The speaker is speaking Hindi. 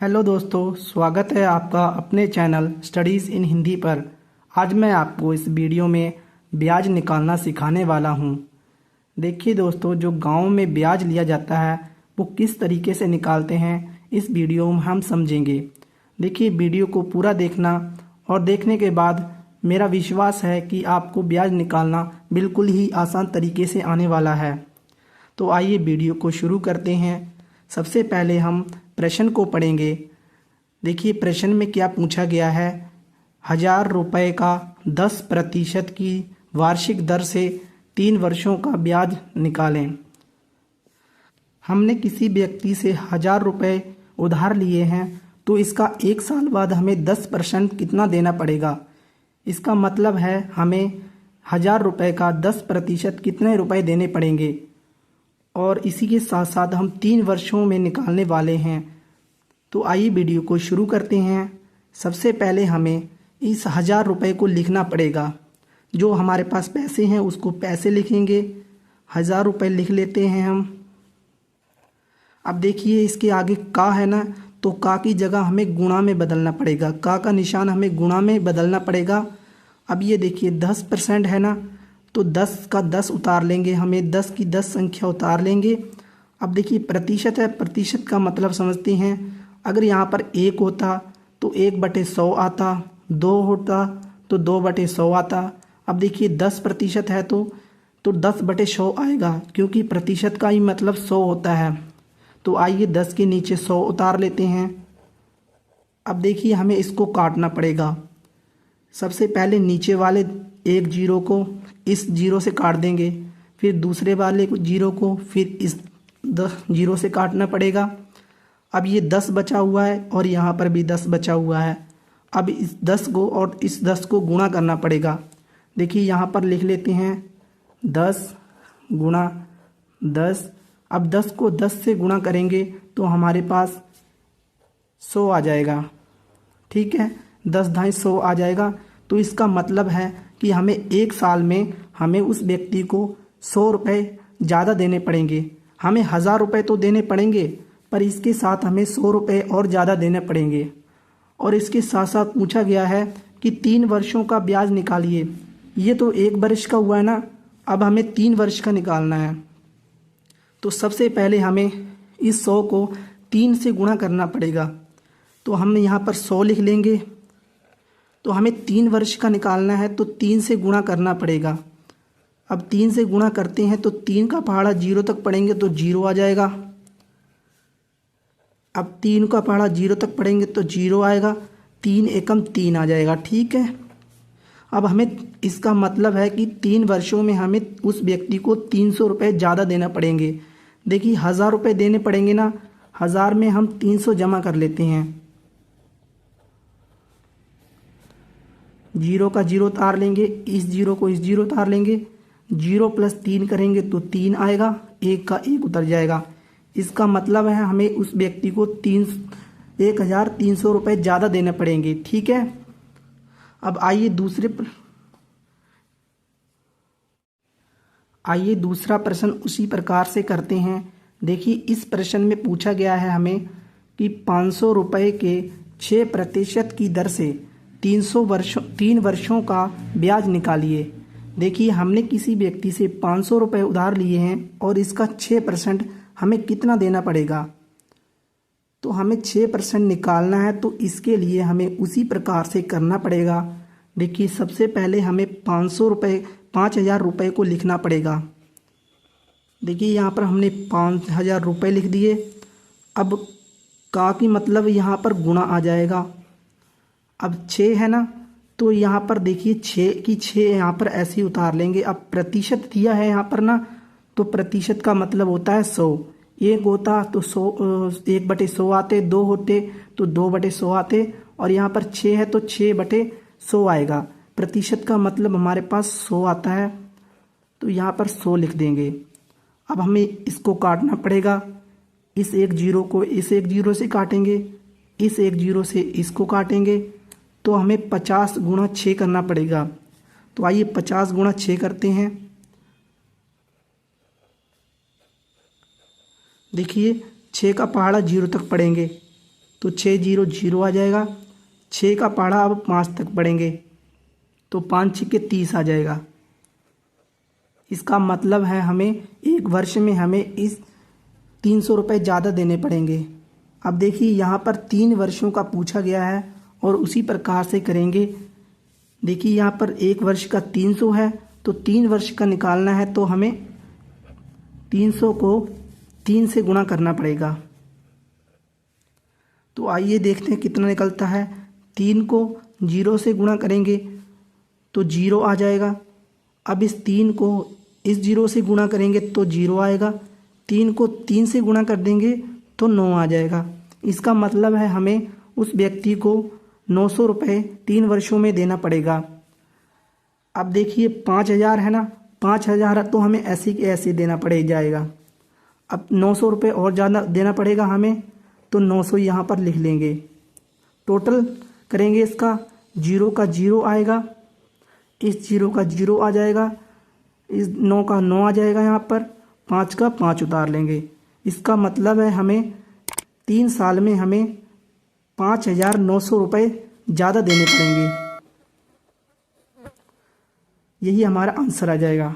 हेलो दोस्तों, स्वागत है आपका अपने चैनल स्टडीज़ इन हिंदी पर। आज मैं आपको इस वीडियो में ब्याज निकालना सिखाने वाला हूँ। देखिए दोस्तों, जो गांव में ब्याज लिया जाता है वो किस तरीके से निकालते हैं इस वीडियो में हम समझेंगे। देखिए, वीडियो को पूरा देखना और देखने के बाद मेरा विश्वास है कि आपको ब्याज निकालना बिल्कुल ही आसान तरीके से आने वाला है। तो आइए वीडियो को शुरू करते हैं। सबसे पहले हम प्रश्न को पढ़ेंगे। देखिए, प्रश्न में क्या पूछा गया है। 1,000 रुपये का 10% की वार्षिक दर से 3 वर्षों का ब्याज निकालें। हमने किसी व्यक्ति से 1,000 रुपये उधार लिए हैं तो इसका 1 साल बाद हमें 10% कितना देना पड़ेगा। इसका मतलब है हमें 1,000 रुपये का 10% कितने रुपए देने पड़ेंगे, और इसी के साथ साथ हम 3 वर्षों में निकालने वाले हैं। तो आइए वीडियो को शुरू करते हैं। सबसे पहले हमें इस 1,000 रुपये को लिखना पड़ेगा। जो हमारे पास पैसे हैं उसको पैसे लिखेंगे। 1,000 रुपये लिख लेते हैं हम। अब देखिए, इसके आगे का है ना, तो का की जगह हमें गुणा में बदलना पड़ेगा। का निशान हमें गुणा में बदलना पड़ेगा। अब ये देखिए 10% है ना, तो 10 का 10 उतार लेंगे, हमें 10 की 10 संख्या उतार लेंगे। अब देखिए प्रतिशत है, प्रतिशत का मतलब समझते हैं। अगर यहाँ पर 1 होता तो 1/100 आता, 2 होता तो 2/100 आता। अब देखिए 10% है तो 10/100 आएगा, क्योंकि प्रतिशत का ही मतलब 100 होता है। तो आइए 10 के नीचे 100 उतार लेते हैं। अब देखिए हमें इसको काटना पड़ेगा। सबसे पहले नीचे वाले एक जीरो को इस जीरो से काट देंगे, फिर दूसरे वाले जीरो को फिर इस 10 जीरो से काटना पड़ेगा। अब ये 10 बचा हुआ है और यहाँ पर भी 10 बचा हुआ है। अब इस 10 को और इस 10 को गुणा करना पड़ेगा। देखिए यहाँ पर लिख लेते हैं 10 गुणा 10। अब 10 को 10 से गुणा करेंगे तो हमारे पास 100 आ जाएगा। ठीक है, 10 ढाई 100 आ जाएगा। तो इसका मतलब है कि हमें 1 साल में हमें उस व्यक्ति को 100 रुपये ज़्यादा देने पड़ेंगे। हमें 1,000 रुपये तो देने पड़ेंगे, पर इसके साथ हमें 100 रुपये और ज़्यादा देने पड़ेंगे। और इसके साथ साथ पूछा गया है कि 3 वर्षों का ब्याज निकालिए। ये तो 1 वर्ष का हुआ है ना, अब हमें 3 वर्ष का निकालना है। तो सबसे पहले हमें इस 100 को 3 से गुणा करना पड़ेगा। तो हम यहाँ पर 100 लिख लेंगे। तो हमें 3 वर्ष का निकालना है तो 3 से गुणा करना पड़ेगा। अब 3 से गुणा करते हैं तो 3 का पहाड़ा 0 तक पढ़ेंगे तो 0 आ जाएगा। अब 3 का पहाड़ा 0 तक पढ़ेंगे तो 0 आएगा। 3 एकम 3 आ जाएगा। ठीक है, अब हमें इसका मतलब है कि 3 वर्षों में हमें उस व्यक्ति को 300 रुपये ज़्यादा देना पड़ेंगे। देखिए 1,000 रुपये देने पड़ेंगे ना, 1,000 में हम 300 जमा कर लेते हैं। 0 का 0 उतार लेंगे, इस 0 को इस 0 उतार लेंगे। 0 + 3 करेंगे तो 3 आएगा, 1 का 1 उतर जाएगा। इसका मतलब है हमें उस व्यक्ति को 1,300 रुपये ज़्यादा देने पड़ेंगे। ठीक है, अब आइए दूसरा प्रश्न उसी प्रकार से करते हैं। देखिए इस प्रश्न में पूछा गया है हमें कि 500 रुपये के 6% की दर से 3 वर्षों का ब्याज निकालिए। देखिए हमने किसी व्यक्ति से 500 रुपये उधार लिए हैं और इसका 6% हमें कितना देना पड़ेगा। तो हमें 6% निकालना है, तो इसके लिए हमें उसी प्रकार से करना पड़ेगा। देखिए सबसे पहले हमें 5,000 रुपये को लिखना पड़ेगा। देखिए यहाँ पर हमने 5,000 रुपये लिख दिए। अब का की मतलब यहाँ पर गुणा आ जाएगा। अब 6 है ना, तो यहाँ पर देखिए 6 की 6 यहाँ पर ऐसे ही उतार लेंगे। अब प्रतिशत दिया है यहाँ पर ना, तो प्रतिशत का मतलब होता है 100। 1 होता तो 1/100 आते, 2 होते तो 2/100 आते, और यहाँ पर 6 है तो 6/100 आएगा। प्रतिशत का मतलब हमारे पास 100 आता है, तो यहाँ पर 100 लिख देंगे। अब हमें इसको काटना पड़ेगा। इस 1 जीरो को इस 1 जीरो से काटेंगे, इस 1 जीरो से इसको काटेंगे, तो हमें 50 गुणा 6 करना पड़ेगा। तो आइए 50 गुणा 6 करते हैं। देखिए 6 का पहाड़ा 0 तक पढ़ेंगे, तो 6 जीरो जीरो आ जाएगा। 6 का पहाड़ा अब 5 तक बढ़ेंगे तो 5 छक्के 30 आ जाएगा। इसका मतलब है हमें एक वर्ष में हमें इस 300 रुपये ज़्यादा देने पड़ेंगे। अब देखिए यहाँ पर 3 वर्षों का पूछा गया है और उसी प्रकार से करेंगे। देखिए यहाँ पर एक वर्ष का 300 है तो 3 वर्ष का निकालना है तो हमें 300 को 3 से गुणा करना पड़ेगा। तो आइए देखते हैं कितना निकलता है। 3 को 0 से गुणा करेंगे तो 0 आ जाएगा। अब इस 3 को इस 0 से गुणा करेंगे तो 0 आएगा। 3 को 3 से गुणा कर देंगे तो 9 आ जाएगा। इसका मतलब है हमें उस व्यक्ति को 900 रुपये 3 वर्षों में देना पड़ेगा। अब देखिए 5000 है ना, 5000 तो हमें ऐसे के ऐसे देना पड़ जाएगा। अब 900 रुपये और ज़्यादा देना पड़ेगा हमें, तो 900 यहाँ पर लिख लेंगे। टोटल करेंगे इसका, 0 का 0 आएगा, इस 0 का 0 आ जाएगा, इस 9 का 9 आ जाएगा, यहाँ पर 5 का 5 उतार लेंगे। इसका मतलब है हमें 3 साल में हमें 5900 रुपये ज़्यादा देने पड़ेंगे। यही हमारा आंसर आ जाएगा।